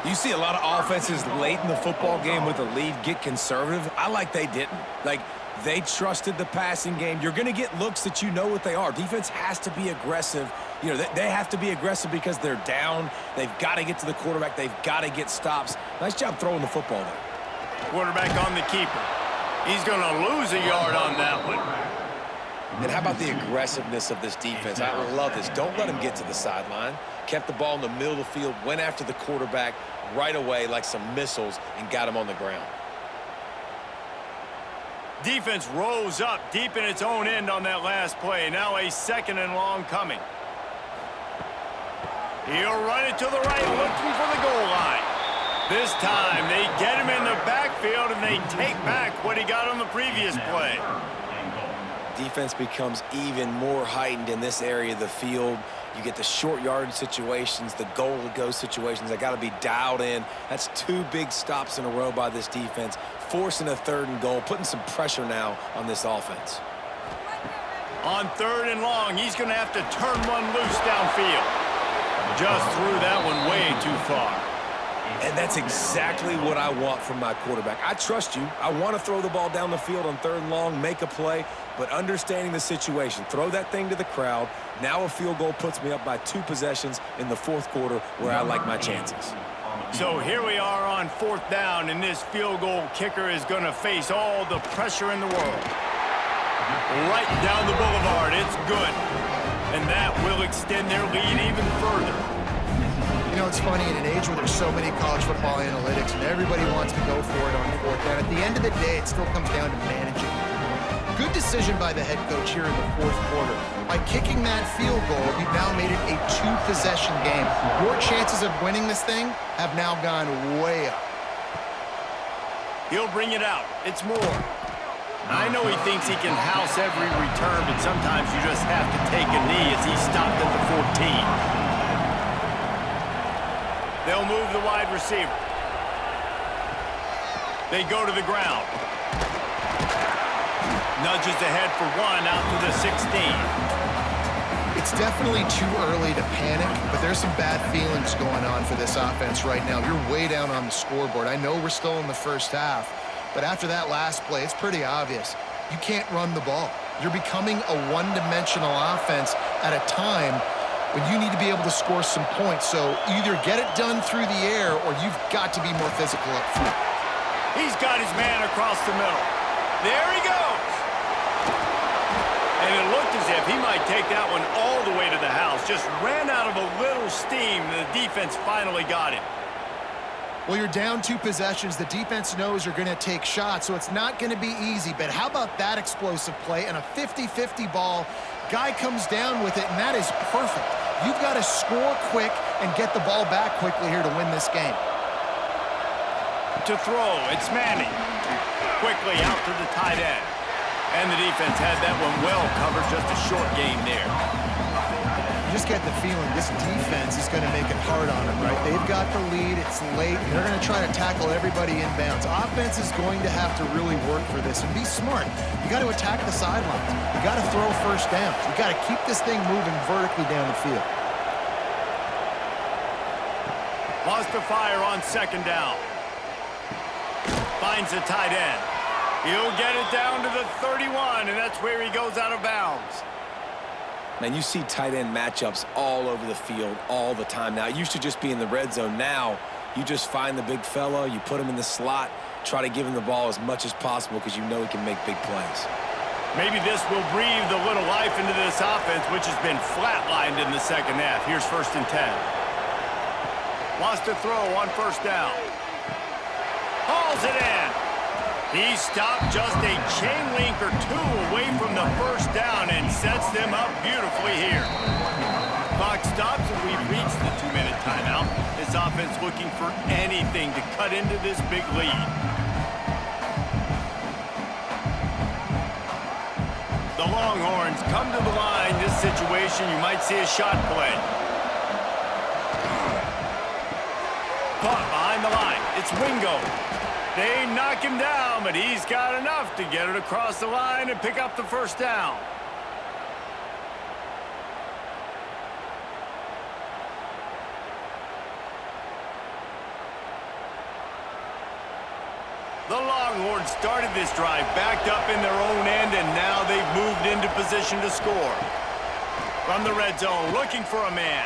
You see a lot of offenses late in the football game with a lead get conservative. I like they didn't. Like, they trusted the passing game. You're going to get looks that you know what they are. Defense has to be aggressive. You know, they have to be aggressive because they're down. They've got to get to the quarterback. They've got to get stops. Nice job throwing the football there. Quarterback on the keeper. He's going to lose a yard on that one. And how about the aggressiveness of this defense? I love this. Don't let him get to the sideline. Kept the ball in the middle of the field, went after the quarterback right away like some missiles and got him on the ground. Defense rose up deep in its own end on that last play. Now a 2nd and long coming. He'll run it to the right, looking for the goal line. This time they get him in the backfield and they take back what he got on the previous play. Defense becomes even more heightened in this area of the field. You get the short yardage situations, the goal-to-go situations. They got to be dialed in. That's 2 big stops in a row by this defense, forcing a 3rd and goal, putting some pressure now on this offense. On 3rd and long, he's going to have to turn one loose downfield. Just threw that one way too far. And that's exactly what I want from my quarterback. I trust you. I want to throw the ball down the field on 3rd and long, make a play, but understanding the situation, throw that thing to the crowd. Now a field goal puts me up by 2 possessions in the 4th quarter where I like my chances. So here we are on 4th down, and this field goal kicker is going to face all the pressure in the world. Right down the boulevard, it's good. And that will extend their lead even further. You know, it's funny, in an age where there's so many college football analytics and everybody wants to go for it on 4th down, at the end of the day, it still comes down to managing. Good decision by the head coach here in the 4th quarter. By kicking that field goal, you've now made it a 2-possession game. Your chances of winning this thing have now gone way up. He'll bring it out. It's Moore. I know he thinks he can house every return, but sometimes you just have to take a knee as he stopped at the 14. They'll move the wide receiver. They go to the ground. Nudges ahead for 1 out to the 16. It's definitely too early to panic, but there's some bad feelings going on for this offense right now. You're way down on the scoreboard. I know we're still in the first half, but after that last play, it's pretty obvious. you can't run the ball. You're becoming a one-dimensional offense at a time when you need to be able to score some points. So either get it done through the air or you've got to be more physical up front. He's got his man across the middle. There he goes. And it looked as if he might take that one all the way to the house. Just ran out of a little steam, and the defense finally got him. Well, you're down 2 possessions. The defense knows you're going to take shots, so it's not going to be easy. But how about that explosive play and a 50-50 ball? Guy comes down with it, and that is perfect. You've got to score quick and get the ball back quickly here to win this game. To throw, it's Manning. Quickly out to the tight end. And the defense had that one well covered, just a short game there. You just get the feeling this defense is going to make it hard on them, right? They've got the lead, it's late, and they're going to try to tackle everybody inbounds. Offense is going to have to really work for this and be smart. You got to attack the sidelines. You got to throw first downs. You got to keep this thing moving vertically down the field. Lost the fire on second down. Finds the tight end. He'll get it down to the 31, and that's where he goes out of bounds. Man, you see tight end matchups all over the field all the time. Now, it used to just be in the red zone. Now, you just find the big fella, you put him in the slot, try to give him the ball as much as possible because you know he can make big plays. Maybe this will breathe a little life into this offense, which has been flatlined in the second half. Here's 1st and 10. Lost a throw on first down. Hauls it in. He stopped just a chain link or 2 away from the first down and sets them up beautifully here. Clock stops and we've reached the 2-minute timeout. This offense looking for anything to cut into this big lead. The Longhorns come to the line. This situation, you might see a shot play. Caught behind the line. It's Wingo. They knock him down, but he's got enough to get it across the line and pick up the first down. The Longhorns started this drive backed up in their own end, and now they've moved into position to score. From the red zone, looking for a man.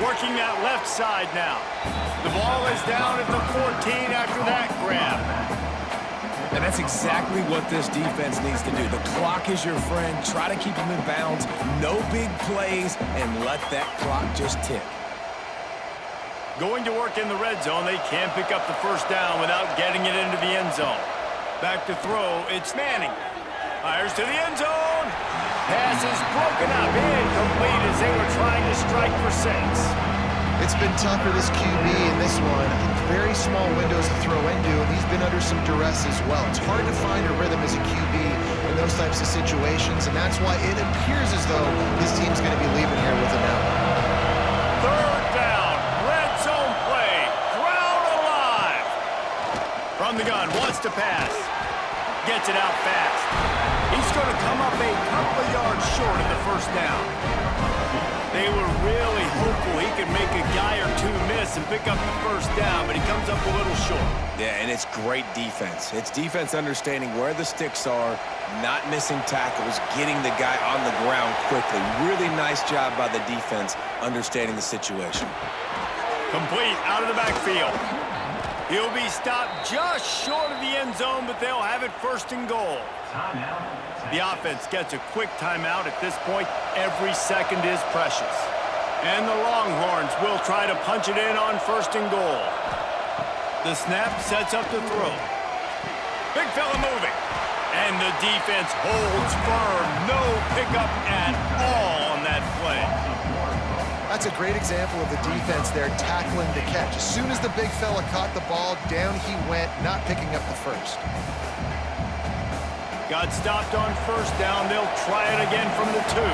Working that left side now. The ball is down at the 14 after that grab. And that's exactly what this defense needs to do. The clock is your friend. Try to keep them in bounds. No big plays, and let that clock just tick. Going to work in the red zone, they can't pick up the first down without getting it into the end zone. Back to throw, it's Manning. Fires to the end zone. Pass is broken up, incomplete as they were trying to strike for 6. It's been tough for this QB in this one. Very small windows to throw into, and he's been under some duress as well. It's hard to find a rhythm as a QB in those types of situations, and that's why it appears as though this team's going to be leaving here with an out. Third down, red zone play, crowd alive. From the gun, wants to pass. Gets it out fast. He's going to come up a couple of yards short of the first down. They were really hopeful he could make a guy or 2 miss and pick up the first down, but he comes up a little short. Yeah, and it's great defense. It's defense understanding where the sticks are, not missing tackles, getting the guy on the ground quickly. Really nice job by the defense understanding the situation. Complete out of the backfield. He'll be stopped just short of the end zone, but they'll have it 1st and goal. The offense gets a quick timeout at this point. Every second is precious. And the Longhorns will try to punch it in on 1st and goal. The snap sets up the throw. Big fella moving. And the defense holds firm. No pickup at all on that play. That's a great example of the defense there tackling the catch. As soon as the big fella caught the ball, down he went, not picking up the first. Got stopped on first down. They'll try it again from the 2.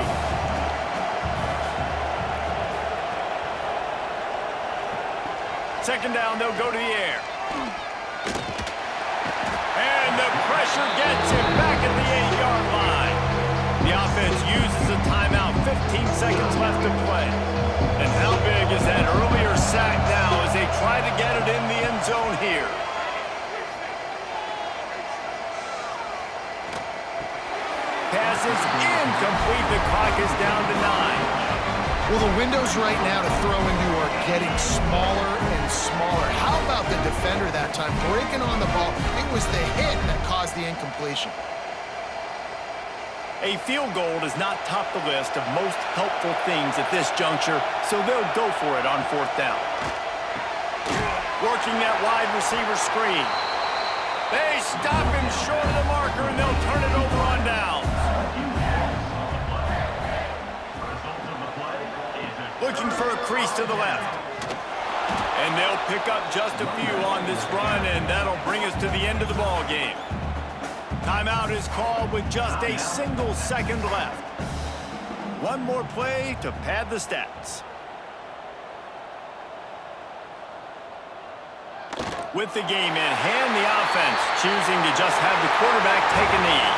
Second down, they'll go to the air. And the pressure gets him back at the 8-yard line. The offense uses a timeout. 15 seconds left to play. And how big is that earlier sack now as they try to get it in the end zone here? pass is incomplete. The clock is down to 9. Well, the windows right now to throw into are getting smaller and smaller. How about the defender that time breaking on the ball? It was the hit that caused the incompletion. A field goal does not top the list of most helpful things at this juncture, so they'll go for it on 4th down. Working that wide receiver screen. They stop him short of the marker, and they'll turn it over on downs. Looking for a crease to the left. And they'll pick up just a few on this run, and that'll bring us to the end of the ball game. Timeout is called with just a single second left. One more play to pad the stats. With the game in hand, the offense choosing to just have the quarterback take a knee.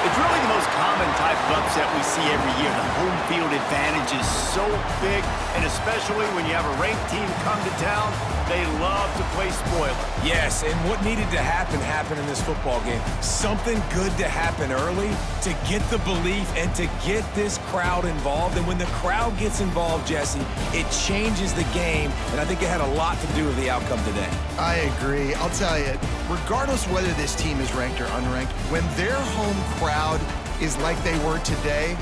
It's really the most common type of upset we see every year. The home field advantage is so big, and especially when you have a ranked team come to town, they love to play spoiler. Yes, and what needed to happen happened in this football game. Something good to happen early to get the belief and to get this crowd involved. And when the crowd gets involved, Jesse, it changes the game, and I think it had a lot to do with the outcome today. I agree. I'll tell you, regardless whether this team is ranked or unranked, when their home crowd is like they were today,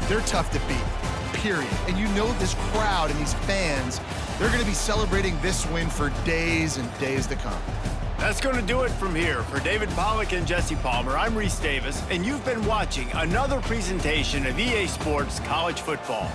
they're tough to beat, period. And you know this crowd and these fans, they're going to be celebrating this win for days and days to come. That's going to do it from here. For David Pollack and Jesse Palmer, I'm Reese Davis, and you've been watching another presentation of EA Sports College Football.